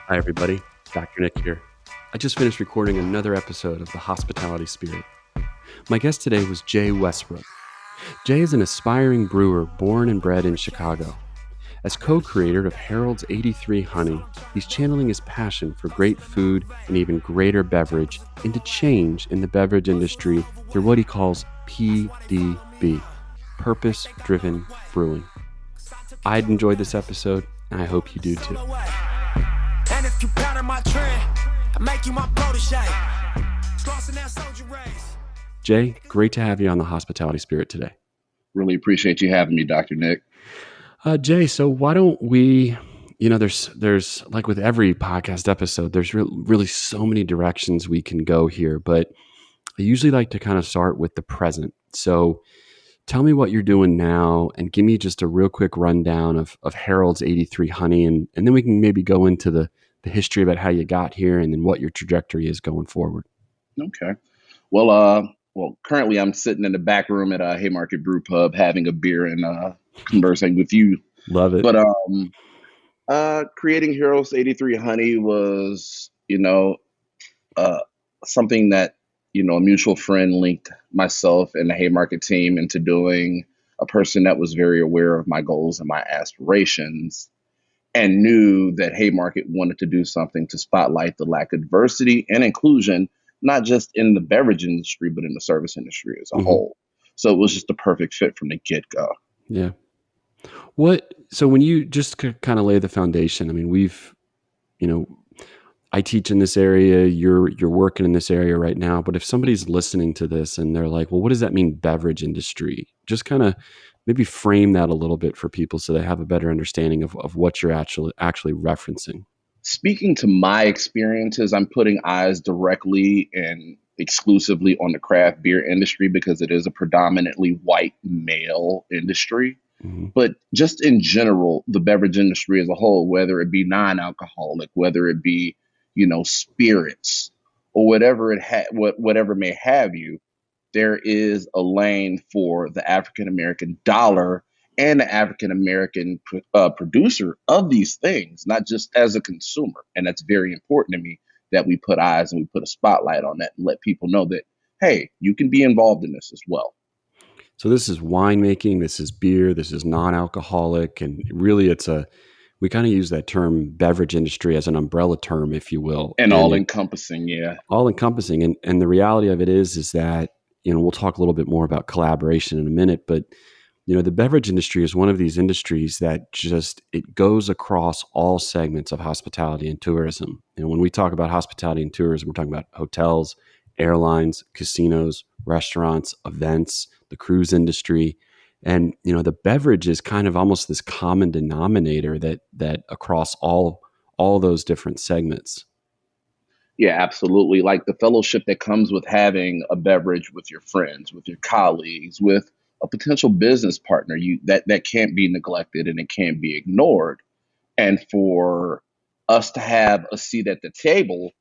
Hi, everybody. Dr. Nick here. I just finished recording another episode of The Hospitality Spirit. My guest today was Jay Westbrook. Jay is an aspiring brewer born and bred in Chicago. As co-creator of Harold's 83 Honey, he's channeling his passion for great food and even greater beverage into change in the beverage industry through what he calls PDB, Purpose-Driven Brewing. I'd enjoyed this episode, and I hope you do too. And if you pattern my trend, I make you my protege. Crossing that soldier race. Jay, great to have you on the Hospitality Spirit today. Really appreciate you having me, Dr. Nick. Jay, so why don't we, there's like with every podcast episode, there's really so many directions we can go here, but I usually like to kind of start with the present. So tell me what you're doing now and give me just a real quick rundown of Harold's 83 Honey, and then we can maybe go into the history about how you got here and then what your trajectory is going forward. Okay. Well, currently I'm sitting in the back room at a Haymarket Brew Pub having a beer and conversing with you. Love it. But creating Harold's 83 Honey was, something that, a mutual friend linked myself and the Haymarket team into doing, a person that was very aware of my goals and my aspirations and knew that Haymarket wanted to do something to spotlight the lack of diversity and inclusion, not just in the beverage industry, but in the service industry as a whole. So it was just the perfect fit from the get-go. Yeah. So when you just kind of lay the foundation, I mean, I teach in this area, you're working in this area right now, but if somebody's listening to this and they're like, well, what does that mean, beverage industry? Just kind of maybe frame that a little bit for people so they have a better understanding of what you're actually referencing. Speaking to my experiences, I'm putting eyes directly and exclusively on the craft beer industry because it is a predominantly white male industry. Mm-hmm. But just in general, the beverage industry as a whole, whether it be non-alcoholic, whether it be, spirits or whatever may have you, there is a lane for the African-American dollar and the African-American producer of these things, not just as a consumer. And that's very important to me that we put eyes and we put a spotlight on that and let people know that, hey, you can be involved in this as well. So this is winemaking, this is beer, this is non-alcoholic, and really we kind of use that term beverage industry as an umbrella term, if you will. And all-encompassing, yeah. All-encompassing. And the reality of it is that, we'll talk a little bit more about collaboration in a minute, but, the beverage industry is one of these industries that it goes across all segments of hospitality and tourism. And when we talk about hospitality and tourism, we're talking about hotels, airlines, casinos, restaurants, events, the cruise industry. And, the beverage is kind of almost this common denominator that across all those different segments. Yeah, absolutely. Like the fellowship that comes with having a beverage with your friends, with your colleagues, with a potential business partner, that can't be neglected and it can't be ignored. And for us to have a seat at the table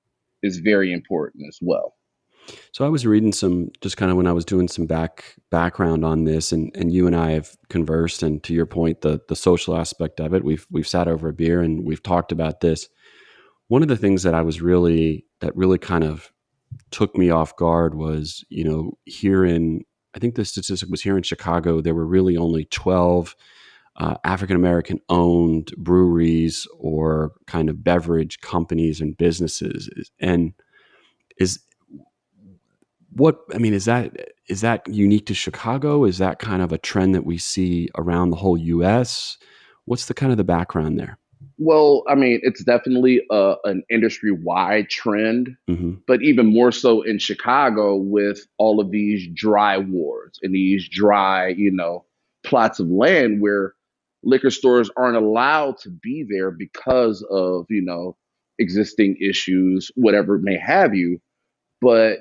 is very important as well. So I was reading just kind of when I was doing some background on this, and you and I have conversed, and to your point, the social aspect of it, we've sat over a beer and we've talked about this. One of the things that really kind of took me off guard was, I think the statistic was here in Chicago, there were really only 12 African-American owned breweries or kind of beverage companies and businesses. And is that unique to Chicago? Is that kind of a trend that we see around the whole US? What's the kind of the background there? Well, it's definitely an industry-wide trend, but even more so in Chicago with all of these dry wards and these dry, plots of land where liquor stores aren't allowed to be there because of, existing issues, whatever it may have you. But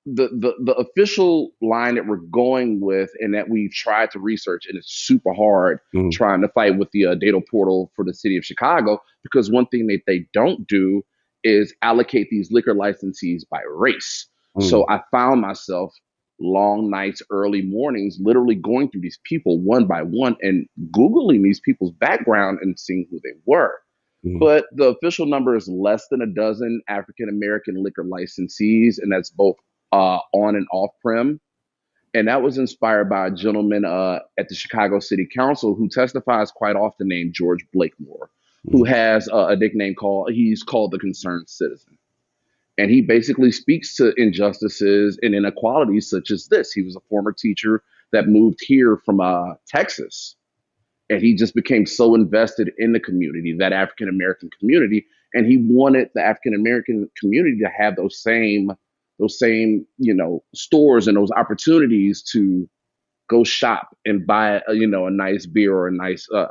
the official line that we're going with and that we've tried to research, and it's super hard trying to fight with the data portal for the city of Chicago, because one thing that they don't do is allocate these liquor licensees by race. So I found myself long nights, early mornings, literally going through these people one by one and Googling these people's background and seeing who they were. Mhm. but the official number is less than a dozen African American liquor licensees, and that's both on and off prem. And that was inspired by a gentleman at the Chicago City Council who testifies quite often, named George Blakemore, who Mhm. has a nickname he's called the Concerned Citizen. And he basically speaks to injustices and inequalities such as this. He was a former teacher that moved here from Texas, and he just became so invested in the community, that African American community, and he wanted the African American community to have those same stores and those opportunities to go shop and buy a nice beer or a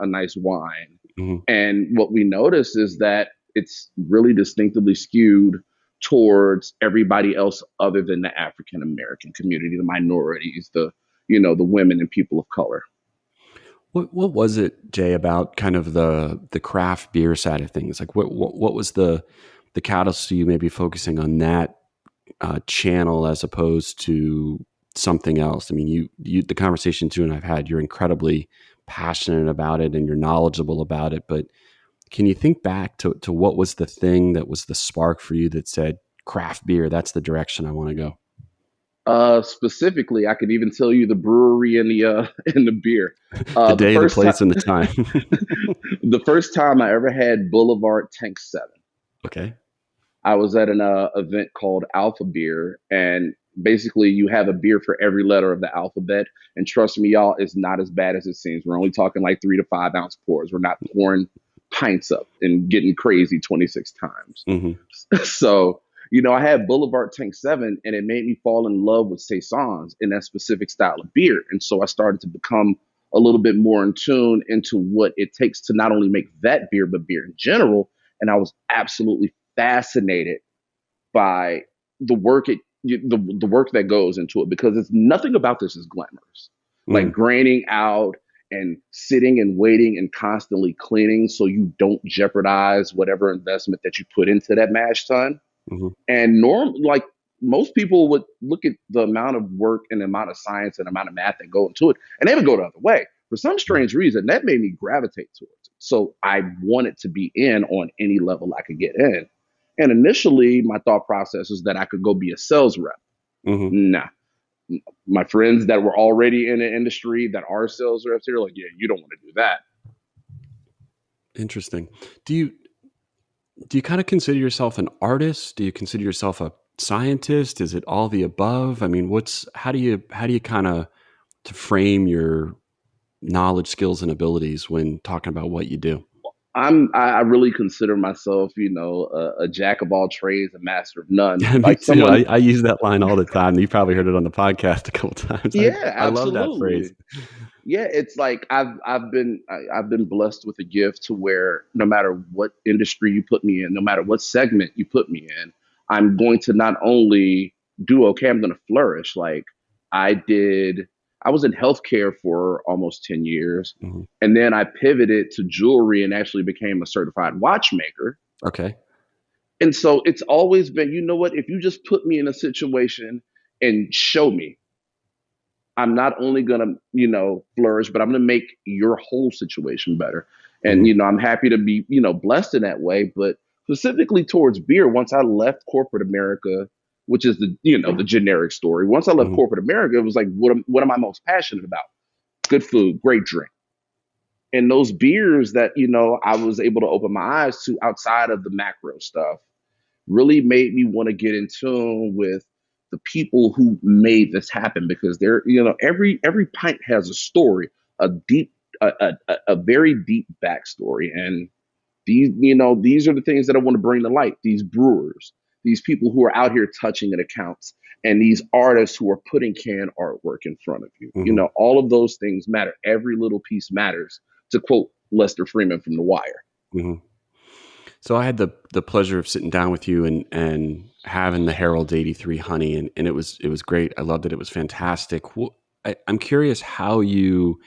nice wine. Mhm. And what we notice is that it's really distinctively skewed towards everybody else other than the African American community, the minorities, the women and people of color. What was it, Jay, about kind of the craft beer side of things? Like what was the catalyst to you maybe focusing on that channel as opposed to something else? I mean, you the conversations you and I've had, you're incredibly passionate about it and you're knowledgeable about it. But can you think back to what was the thing that was the spark for you that said craft beer? That's the direction I want to go. Specifically, I could even tell you the brewery and the and the beer. The The day, the first time, place, and the time. the first time I ever had Boulevard Tank 7, Okay. I was at an event called Alpha Beer, and basically you have a beer for every letter of the alphabet. And trust me, y'all, it's not as bad as it seems. We're only talking like 3 to 5 ounce pours. We're not pouring pints up and getting crazy 26 times. Hmm. So, I had Boulevard Tank 7, and it made me fall in love with Saisons in that specific style of beer. And so I started to become a little bit more in tune into what it takes to not only make that beer, but beer in general. And I was absolutely fascinated by the work that goes into it, because it's nothing about this is glamorous. Like Mm. graining out and sitting and waiting and constantly cleaning so you don't jeopardize whatever investment that you put into that mash tun. Hmm. And like most people would look at the amount of work and the amount of science and the amount of math that go into it, and they would go the other way. For some strange reason, that made me gravitate towards it. So I wanted to be in on any level I could get in. And initially, my thought process was that I could go be a sales rep. Hmm. Nah, my friends that were already in the industry that are sales reps here, like, yeah, you don't want to do that. Interesting. Do you do you kind of consider yourself an artist? Do you consider yourself a scientist? Is it all the above? I mean, what's how do you kind of to frame your knowledge, skills, and abilities when talking about what you do? I really consider myself, a jack of all trades, a master of none. Me Like too. someone, I use that line all the time. You probably heard it on the podcast a couple times. yeah, I love that phrase. absolutely. Yeah, it's like I've been blessed with a gift to where no matter what industry you put me in, no matter what segment you put me in, I'm going to not only do okay, I'm going to flourish. Like I did, I was in healthcare for almost 10 years, Hmm. and then I pivoted to jewelry and actually became a certified watchmaker. Okay. And so it's always been, you know what, if you just put me in a situation and show me, I'm not only going to, flourish, but I'm going to make your whole situation better. And, Hmm. I'm happy to be, blessed in that way. But specifically towards beer, once I left corporate America, which is the generic story. Once I left Hmm. corporate America, it was like, what am I most passionate about? Good food, great drink. And those beers that, I was able to open my eyes to outside of the macro stuff really made me want to get in tune with the people who made this happen, because every pint has a story, a deep a very deep backstory. And these are the things that I want to bring to light. These brewers, these people who are out here touching the accounts, and these artists who are putting can artwork in front of you. Hmm. All of those things matter. Every little piece matters, to quote Lester Freeman from The Wire. Hmm. So I had the pleasure of sitting down with you and having the Harold 83 honey, and it was great. I loved it. It was fantastic. I'm curious how you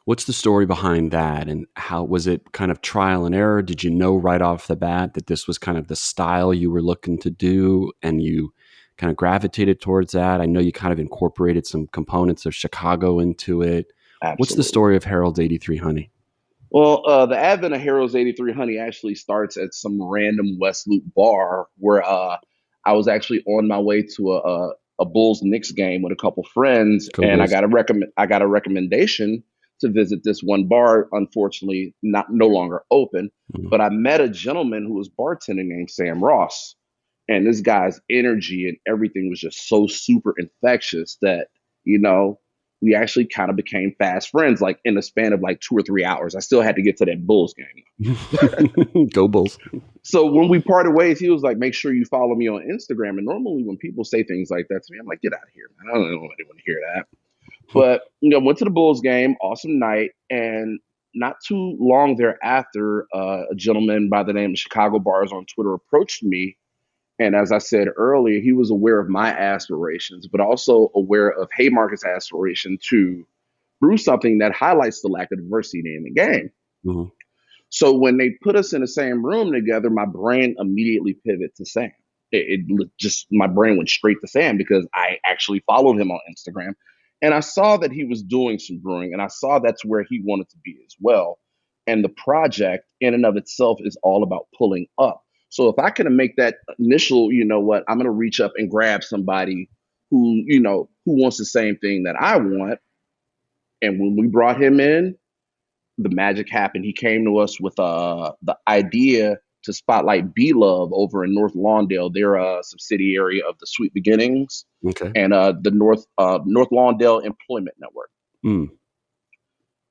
what's the story behind that, and how was it kind of trial and error? Did you know right off the bat that this was kind of the style you were looking to do, and you kind of gravitated towards that? I know you kind of incorporated some components of Chicago into it. What's the Absolutely. story of Harold 83 honey? Well, the advent of Heroes 83 Honey actually starts at some random West Loop bar where I was actually on my way to a Bulls Knicks game with a couple friends, Go and Bulls. I got a recommendation to visit this one bar. Unfortunately, not no longer open, Mhm. but I met a gentleman who was bartending named Sam Ross, and this guy's energy and everything was just so super infectious that you know we actually kind of became fast friends, like in the span of like 2 or 3 hours. I still had to get to that Bulls game. Go Bulls. So when we parted ways, he was like, make sure you follow me on Instagram. And normally when people say things like that to me, I'm like, get out of here, man. I don't know anybody want to hear that. But went to the Bulls game, awesome night. And not too long thereafter, a gentleman by the name of Chicago Bars on Twitter approached me. And as I said earlier, he was aware of my aspirations, but also aware of Haymarket's aspiration to brew something that highlights the lack of diversity in the game. Mhm. So when they put us in the same room together, my brain immediately pivoted to Sam. It just my brain went straight to Sam because I actually followed him on Instagram, and I saw that he was doing some brewing, and I saw that's where he wanted to be as well. And the project in and of itself is all about pulling up. So if I can make that initial, you know what, I'm going to reach up and grab somebody who wants the same thing that I want. And when we brought him in, the magic happened. He came to us with the idea to spotlight B Love over in North Lawndale. They're a subsidiary of the Sweet Beginnings Okay. and the North Lawndale Employment Network. Mm.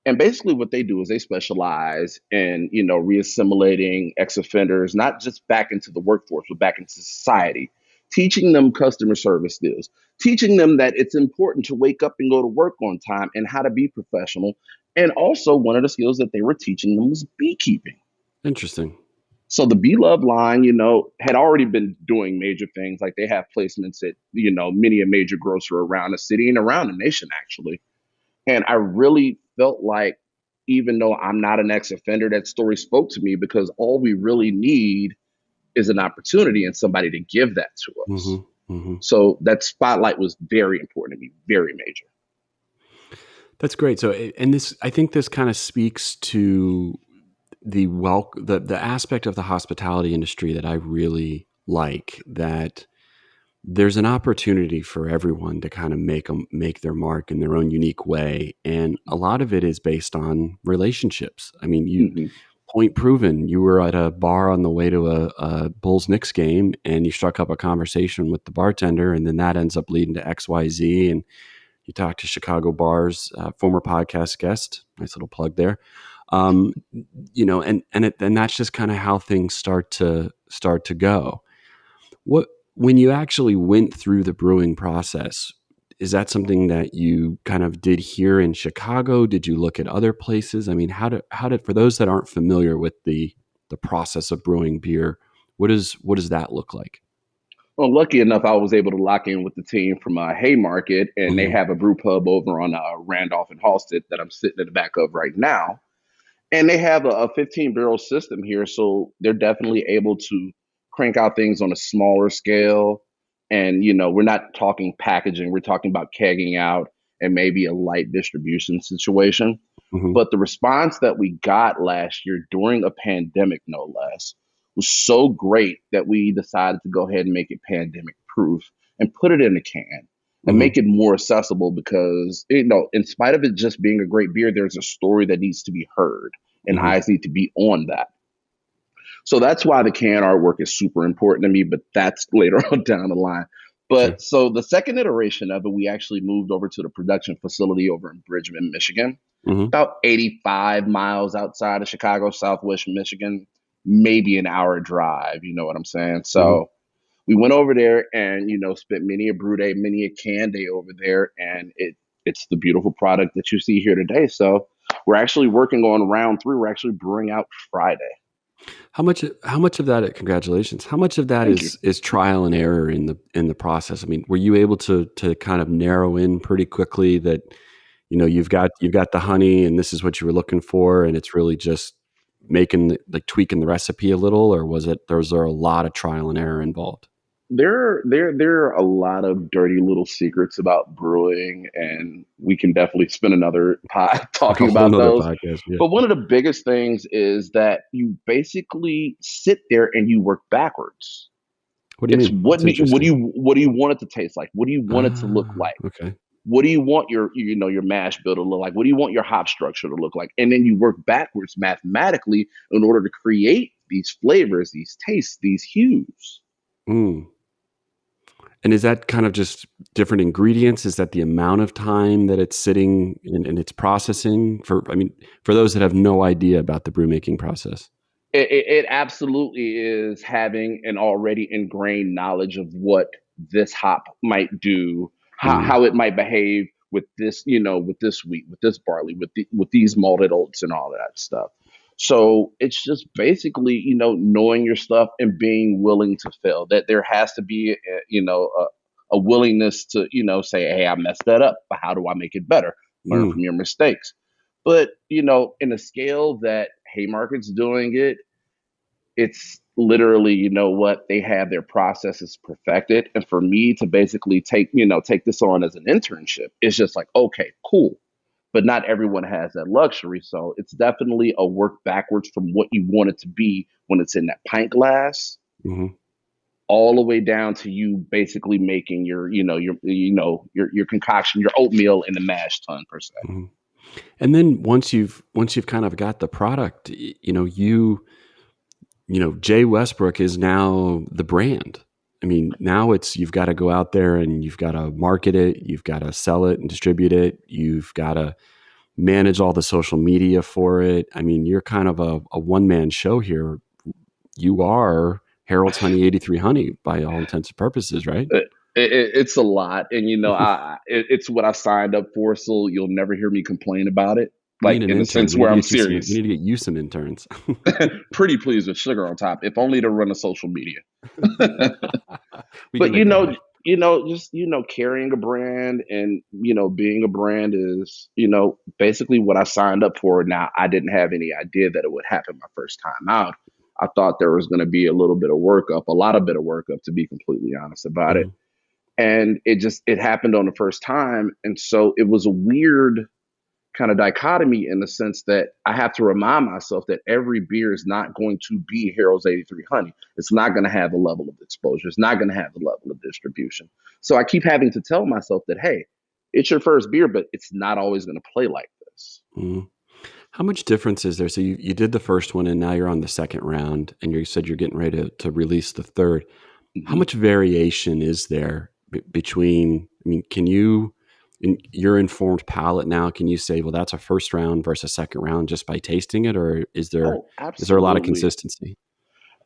And basically, what they do is they specialize in reassimilating ex-offenders, not just back into the workforce, but back into society, teaching them customer service skills, teaching them that it's important to wake up and go to work on time and how to be professional. And also, one of the skills that they were teaching them was beekeeping. Interesting. So the B Love line, had already been doing major things. Like they have placements at, many a major grocer around the city and around the nation, actually. And I really felt like, even though I'm not an ex offender, that story spoke to me because all we really need is an opportunity and somebody to give that to us. Hmm. Hmm. So that spotlight was very important to me, very major. That's great. So, and this, I think this kind of speaks to the aspect of the hospitality industry that I really like, that there's an opportunity for everyone to kind of make their mark in their own unique way. And a lot of it is based on relationships. I mean, Mm-hmm. point proven, you were at a bar on the way to a Bulls Knicks game and you struck up a conversation with the bartender, and then that ends up leading to XYZ. And you talked to Chicago Bars, former podcast guest, nice little plug there. Um, and that's just kind of how things start to go. What When you actually went through the brewing process, is that something that you kind of did here in Chicago? Did you look at other places? I mean, how did for those that aren't familiar with the process of brewing beer, what does that look like? Well, lucky enough, I was able to lock in with the team from Haymarket, and they Hmm. have a brew pub over on Randolph and Halstead that I'm sitting in the back of right now. And they have a 15 barrel system here, so they're definitely able to crank out things on a smaller scale. And we're not talking packaging; we're talking about kegging out and maybe a light distribution situation. Hmm. But the response that we got last year during a pandemic, no less, was so great that we decided to go ahead and make it pandemic proof and put it in a can and Hmm. make it more accessible because, in spite of it just being a great beer, there's a story that needs to be heard and Hmm. eyes need to be on that. So that's why the can artwork is super important to me, but that's later on down the line. Sure. But so the second iteration of it, we actually moved over to the production facility over in Bridgman, Michigan, Hmm. about 85 miles outside of Chicago, Southwest Michigan, maybe an hour drive. You know what I'm saying? Hmm. So we went over there and, spent many a brew day, many a can day over there. And it's the beautiful product that you see here today. So we're actually working on round three. We're actually brewing out Friday. How much of that, congratulations, how much of that Thank you. is trial and error in the process? I mean, were you able to kind of narrow in pretty quickly that, you've got the honey and this is what you were looking for, and it's really just tweaking the recipe a little, or was there a lot of trial and error involved? There are a lot of dirty little secrets about brewing, and we can definitely spend another pod A talking whole about nother those. podcast. Yeah. But one of the biggest things is that you basically sit there and you work backwards. What do you It's mean? That's interesting. what do you want it to taste like? What do you want it to look Ah, like? okay. What do you want your mash bill to look like? What do you want your hop structure to look like? And then you work backwards mathematically in order to create these flavors, these tastes, these hues. Mm. And is that kind of just different ingredients? Is that the amount of time that it's sitting and it's processing? For those that have no idea about the brew making process. It absolutely is having an already ingrained knowledge of what this hop might do, Mm, how it might behave with this, with this wheat, with this barley, with these malted oats and all of that stuff. So it's just basically, knowing your stuff and being willing to fail. That there has to be, a willingness to, say, hey, I messed that up, but how do I make it better? Learn from mm, your mistakes. But, in a scale that Haymarket's doing it, it's literally, what, they have their processes perfected. And for me to basically take this on as an internship, it's just like, okay, cool. But not everyone has that luxury. So it's definitely a work backwards from what you want it to be when it's in that pint glass, mhm, all the way down to you basically making your concoction, your oatmeal in the mash tun per se. mhm. And then once you've kind of got the product, Jay Westbrook is now the brand. I mean, now you've got to go out there and you've got to market it, you've got to sell it and distribute it, you've got to manage all the social media for it. I mean, you're kind of a one man show here. You are Harold's Honey 83 Honey by all intents and purposes, right? It's a lot, and it's what I signed up for, so you'll never hear me complain about it. We Like need an in the intern. sense We need where to I'm get you some. We serious. need to get you some interns. Pretty pleased with sugar on top, if only to run a social media. We can But make that happen. just carrying a brand and being a brand is basically what I signed up for. Now I didn't have any idea that it would happen my first time out. I thought there was going to be a little bit of workup, a lot of bit of workup, to be completely honest about it. Mhm. And it happened on the first time, and so it was a weird kind of dichotomy in the sense that I have to remind myself that every beer is not going to be Harold's 83 Honey. It's not going to have the level of exposure. It's not going to have the level of distribution. So I keep having to tell myself that, hey, it's your first beer, but it's not always going to play like this. Mhm. How much difference is there? So you did the first one and now you're on the second round and you said you're getting ready to release the third. How Mm-hmm. much variation is there between, I mean, can you, in your informed palate now, can you say, well, that's a first round versus second round just by tasting it? Or Oh, is there a lot of absolutely. consistency?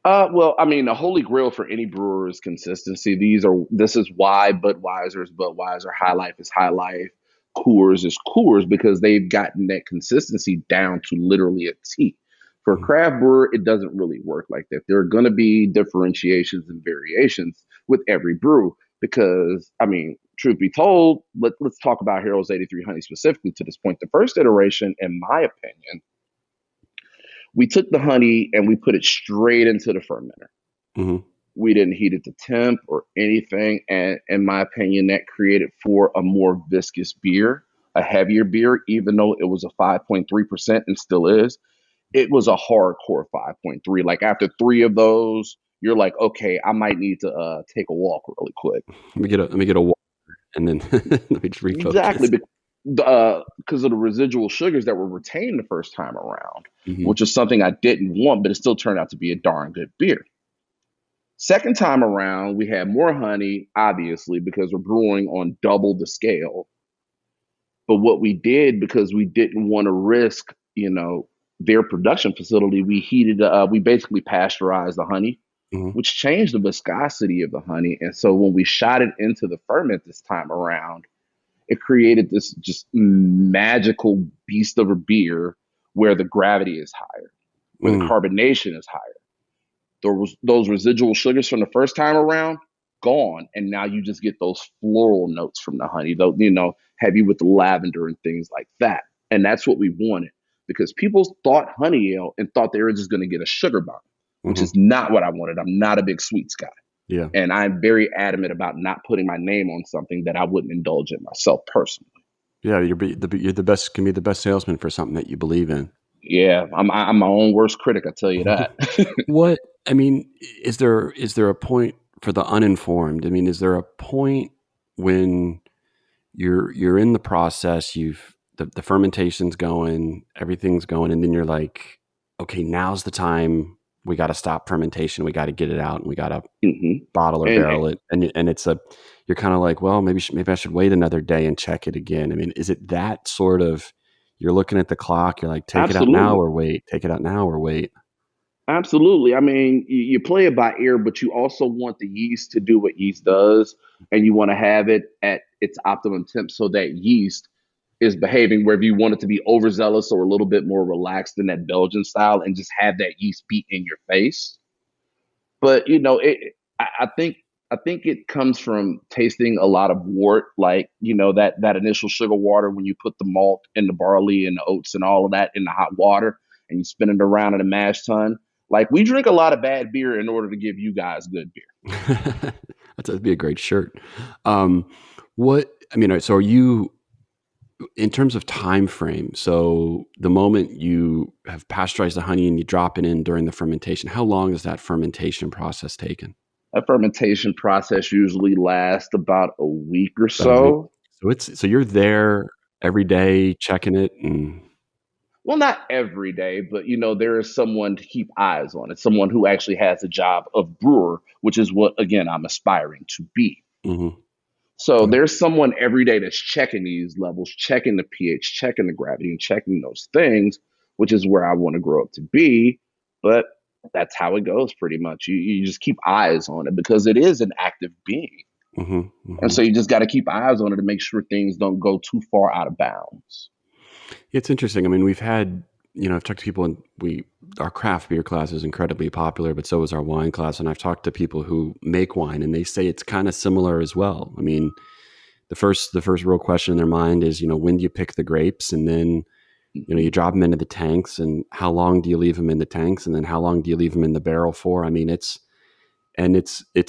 Well, I mean, the holy grail for any brewer is consistency. This is why Budweiser is Budweiser, High Life is High Life, Coors is Coors, because they've gotten that consistency down to literally a T. For a Mhm. craft brewer, it doesn't really work like that. There are going to be differentiations and variations with every brew because, I mean, truth be told, let's talk about Harold's 83 Honey specifically to this point. The first iteration, in my opinion, we took the honey and we put it straight into the fermenter. Mhm. We didn't heat it to temp or anything. And in my opinion, that created for a more viscous beer, a heavier beer, even though it was a 5.3% and still is. It was a hardcore 5.3. Like after three of those, you're like, okay, I might need to take a walk really quick. Let me get a water and then let me just Exactly. refocus. Because of the residual sugars that were retained the first time around, Mhm. which is something I didn't want, but it still turned out to be a darn good beer. Second time around, we had more honey, obviously, because we're brewing on double the scale. But what we did, because we didn't want to risk, their production facility, we basically pasteurized the honey, Mhm. which changed the viscosity of the honey. And so when we shot it into the ferment this time around, it created this just magical beast of a beer where the gravity is higher, where the Mm. carbonation is higher. Those residual sugars from the first time around gone, and now you just get those floral notes from the honey, though, heavy with the lavender and things like that. And that's what we wanted because people thought honey ale and thought they were just going to get a sugar bomb, which is Mhm. not what I wanted. I'm not a big sweets guy. Yeah. And I'm very adamant about not putting my name on something that I wouldn't indulge in myself personally. Yeah, you're the best can be the best salesman for something that you believe in. Yeah, I'm my own worst critic, I tell you that. What I mean, is there a point for the uninformed? I mean, is there a point when you're in the process, the fermentation's going, everything's going, and then you're like, okay, now's the time we got to stop fermentation, we got to get it out, and we got to hmm bottle or And barrel it, and it's a you're kind of like, well, maybe I should wait another day and check it again. I mean, is it that sort of you're looking at the clock, you're like, take it out now absolutely. or wait, take it out now or wait. Absolutely. I mean, you play it by ear, but you also want the yeast to do what yeast does, and you want to have it at its optimum temp so that yeast is behaving wherever you want it to be overzealous or a little bit more relaxed in that Belgian style and just have that yeast beat in your face. But I think it comes from tasting a lot of wort, like that initial sugar water when you put the malt and the barley and the oats and all of that in the hot water and you spin it around in a mash tun. Like we drink a lot of bad beer in order to give you guys good beer. That'd be a great shirt. Um, what I mean, so are you in terms of time frame? So the moment you have pasteurized the honey and you drop it in during the fermentation, how long is that fermentation process taken? A fermentation process usually lasts about a week or About a week. so. So you're there every day checking it, and Well, not every day, but there is someone to keep eyes on it, someone who actually has a job of brewer, which is what again I'm aspiring to be. mhm. So Okay. there's someone every day that's checking these levels, checking the pH, checking the gravity, and checking those things, which is where I want to grow up to be. But that's how it goes pretty much. You just keep eyes on it because it is an active being. Mhm, And mhm. so you just got to keep eyes on it to make sure things don't go too far out of bounds. It's interesting. I mean, we've had, I've talked to people, and our craft beer class is incredibly popular, but so is our wine class. And I've talked to people who make wine, and they say it's kind of similar as well. I mean, the first real question in their mind is, when do you pick the grapes, and then Mhm. you drop them into the tanks, and how long do you leave them in the tanks, and then how long do you leave them in the barrel for? I mean, it's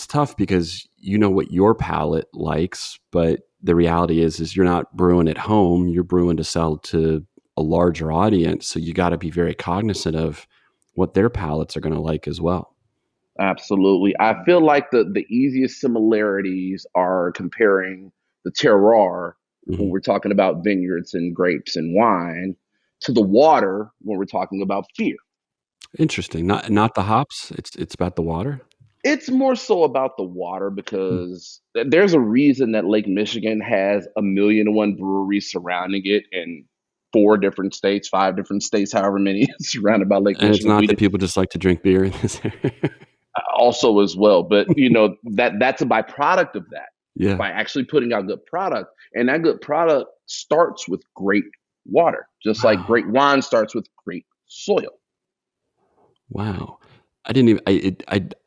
tough because you know what your palate likes, but the reality is you're not brewing at home, you're brewing to sell to a larger audience, so you got to be very cognizant of what their palates are going to like as well. Absolutely. I feel like the easiest similarities are comparing the terroir when Hmm. we're talking about vineyards and grapes and wine to the water when we're talking about beer. Interesting. Not the hops, it's about the water. It's more so about the water Hmm. because there's a reason that Lake Michigan has 1,000,001 breweries surrounding it in 4 different states, 5 different states, however many surrounded by Lake And it's Michigan. not that people just like to drink beer in this area. Also as well. But that's a byproduct of that Yeah. by actually putting out good product, and that good product starts with great water, just like Wow. great wine starts with great soil. Wow. I didn't even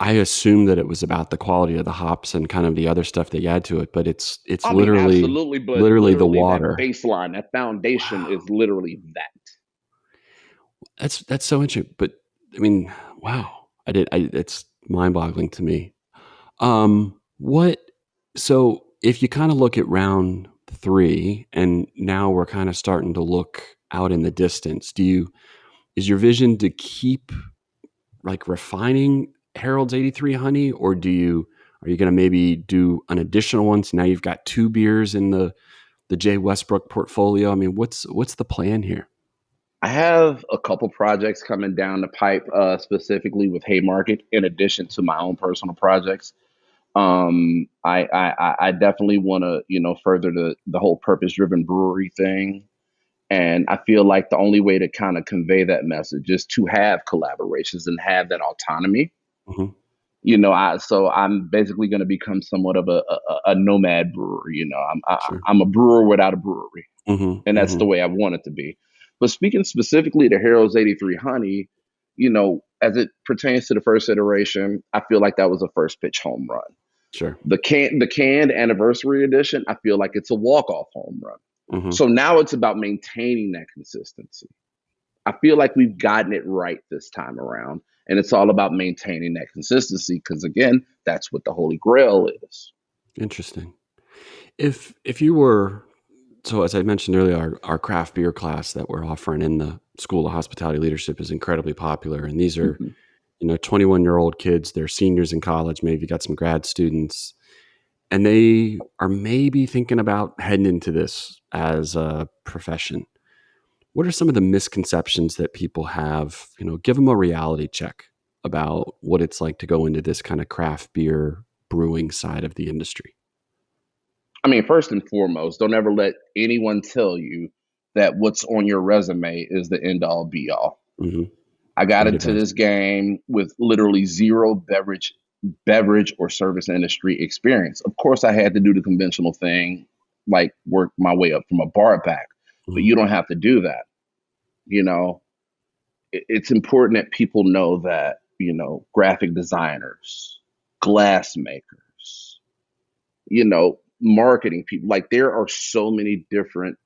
I assumed that it was about the quality of the hops and kind of the other stuff that you add to it, but it's I mean, literally absolutely, but literally the literally that water. baseline, that foundation Wow. is literally that. That's so interesting. But I mean, wow. It's mind-boggling to me. What so if you kind of look at round 3 and now we're kind of starting to look out in the distance, is your vision to keep like refining Harold's 83 honey, or are you going to maybe do an additional one? So now you've got two beers in the Jay Westbrook portfolio. I mean, what's the plan here? I have a couple projects coming down the pipe, specifically with Haymarket, in addition to my own personal projects. I definitely want to further the whole purpose driven brewery thing. And I feel like the only way to kind of convey that message is to have collaborations and have that autonomy. Hmm. I'm basically going to become somewhat of a nomad brewer. Sure. I'm a brewer without a brewery, Hmm. and that's Hmm. the way I want it to be. But speaking specifically to Harold's 83 Honey, as it pertains to the first iteration, I feel like that was a first pitch home run. Sure. The canned anniversary edition, I feel like it's a walk off home run. Hmm. So now it's about maintaining that consistency. I feel like we've gotten it right this time around. And it's all about maintaining that consistency because, again, that's what the Holy Grail is. Interesting. If you were, so as I mentioned earlier, our craft beer class that we're offering in the School of Hospitality Leadership is incredibly popular. And these are, Mm-hmm. 21-year-old kids. They're seniors in college. Maybe you got some grad students, and they are maybe thinking about heading into this as a profession. What are some of the misconceptions that people have? Give them a reality check about what it's like to go into this kind of craft beer brewing side of the industry. I mean, first and foremost, don't ever let anyone tell you that what's on your resume is the end all be all. Mm-hmm. I got Great into advice. this game with literally zero beverage or service industry experience. Of course, I had to do the conventional thing, like work my way up from a bar back, but Mm-hmm. you don't have to do that. You know, it's important that people know that, graphic designers, glass makers, marketing people, like there are so many different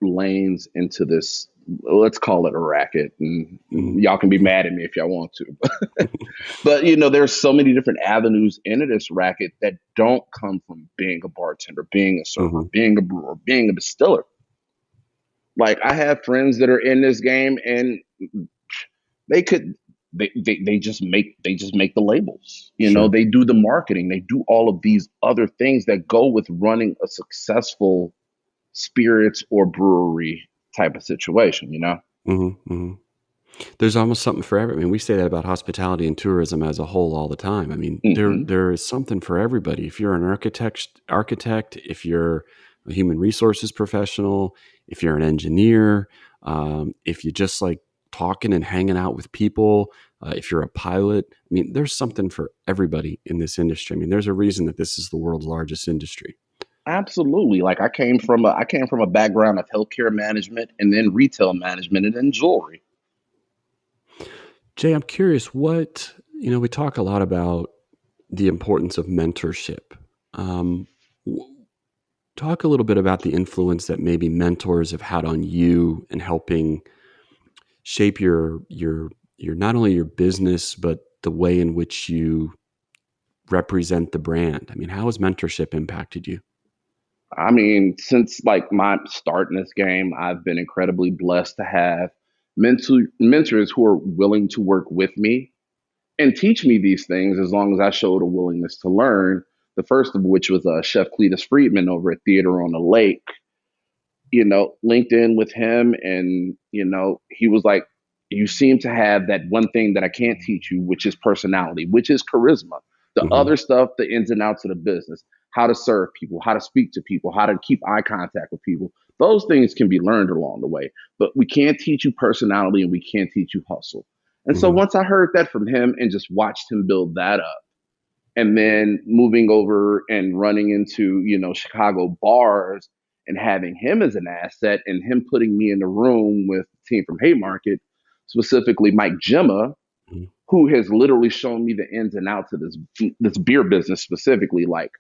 lanes into this. Let's call it a racket, and y'all can be mad at me if y'all want to. But there's so many different avenues into this racket that don't come from being a bartender, being a server, Mm-hmm. being a brewer, being a distiller. Like I have friends that are in this game, and they could they just make the labels. Sure. They do the marketing, they do all of these other things that go with running a successful spirits or brewery type of situation. Mm-hmm. Mm-hmm. There's almost something for every. I mean, we say that about hospitality and tourism as a whole all the time. I mean, Hmm. there is something for everybody. If you're an architect, if you're a human resources professional, if you're an engineer, if you just like talking and hanging out with people, if you're a pilot, I mean, there's something for everybody in this industry. I mean, there's a reason that this is the world's largest industry. Absolutely. Like I came from a background of healthcare management and then retail management and then jewelry. Jay, I'm curious we talk a lot about the importance of mentorship. Um, Talk a little bit about the influence that maybe mentors have had on you in helping shape your not only your business but the way in which you represent the brand. I mean, how has mentorship impacted you? I mean, since like my start in this game, I've been incredibly blessed to have mentors who are willing to work with me and teach me these things as long as I showed a willingness to learn. The first of which was Chef Cletus Friedman over at Theater on the Lake. Linked in with him, and he was like, you seem to have that one thing that I can't teach you, which is personality, which is charisma. The Mm-hmm. other stuff, the ins and outs of the business, how to serve people, how to speak to people, how to keep eye contact with people, those things can be learned along the way, but we can't teach you personality and we can't teach you hustle. And so Mm-hmm. once I heard that from him and just watched him build that up, and then moving over and running into Chicago bars and having him as an asset and him putting me in the room with the team from Haymarket, specifically Mike Gemma, Mm-hmm. who has literally shown me the ins and outs of this beer business, specifically like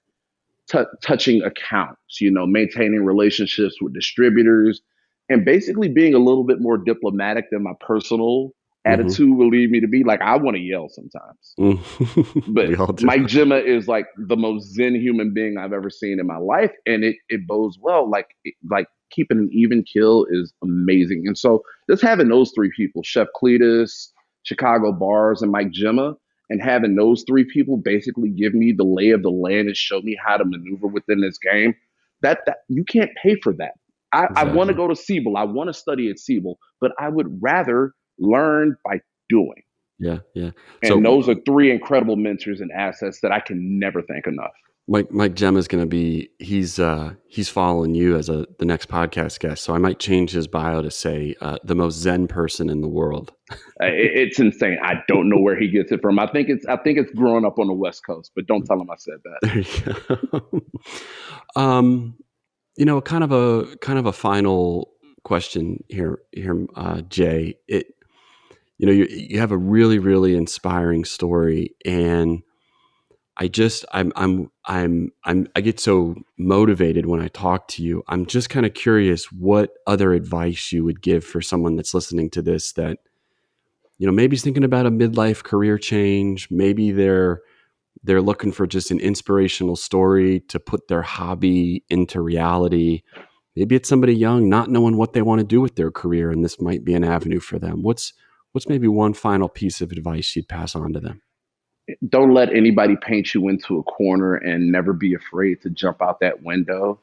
touching accounts, maintaining relationships with distributors, and basically being a little bit more diplomatic than my personal Mm-hmm. attitude will lead me to be. Like I want to yell sometimes, Mm-hmm. but We all do. Mike Gemma is like the most zen human being I've ever seen in my life, and it bodes well. Like keeping an even kill is amazing, and so just having those three people, Chef Cletus, Chicago Bars, and Mike Gemma, and having those three people basically give me the lay of the land and show me how to maneuver within this game. That you can't pay for that. I want to Exactly. go to Siebel. I want to study at Siebel, but I would rather learn by doing. Yeah, yeah. And So those are three incredible mentors and assets that I can never thank enough. Mike Gemma is going to be he's following you as the next podcast guest. So I might change his bio to say the most zen person in the world. It's insane. I don't know where he gets it from. I think it's growing up on the West Coast, but don't tell him I said that. There you go. um, kind of a final question here, Jay. You have a really really inspiring story, and I get so motivated when I talk to you. I'm just kind of curious what other advice you would give for someone that's listening to this that, maybe is thinking about a midlife career change. Maybe they're looking for just an inspirational story to put their hobby into reality. Maybe it's somebody young not knowing what they want to do with their career, and this might be an avenue for them. What's maybe one final piece of advice you'd pass on to them? Don't let anybody paint you into a corner, and never be afraid to jump out that window.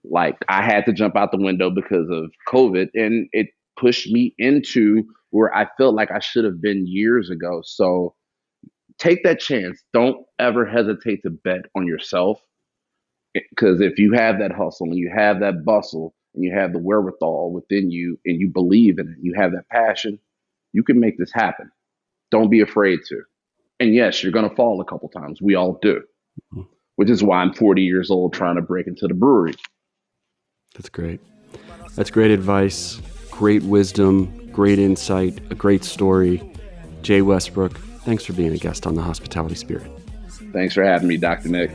Like, I had to jump out the window because of COVID, and it pushed me into where I felt like I should have been years ago. So take that chance. Don't ever hesitate to bet on yourself, because if you have that hustle and you have that bustle and you have the wherewithal within you and you believe in it, you have that passion, you can make this happen. Don't be afraid to. And yes, you're going to fall a couple times. We all do, which is why I'm 40 years old trying to break into the brewery. That's great. That's great advice, great wisdom, great insight, a great story. Jay Westbrook, thanks for being a guest on the Hospitality Spirit. Thanks for having me, Dr. Nick.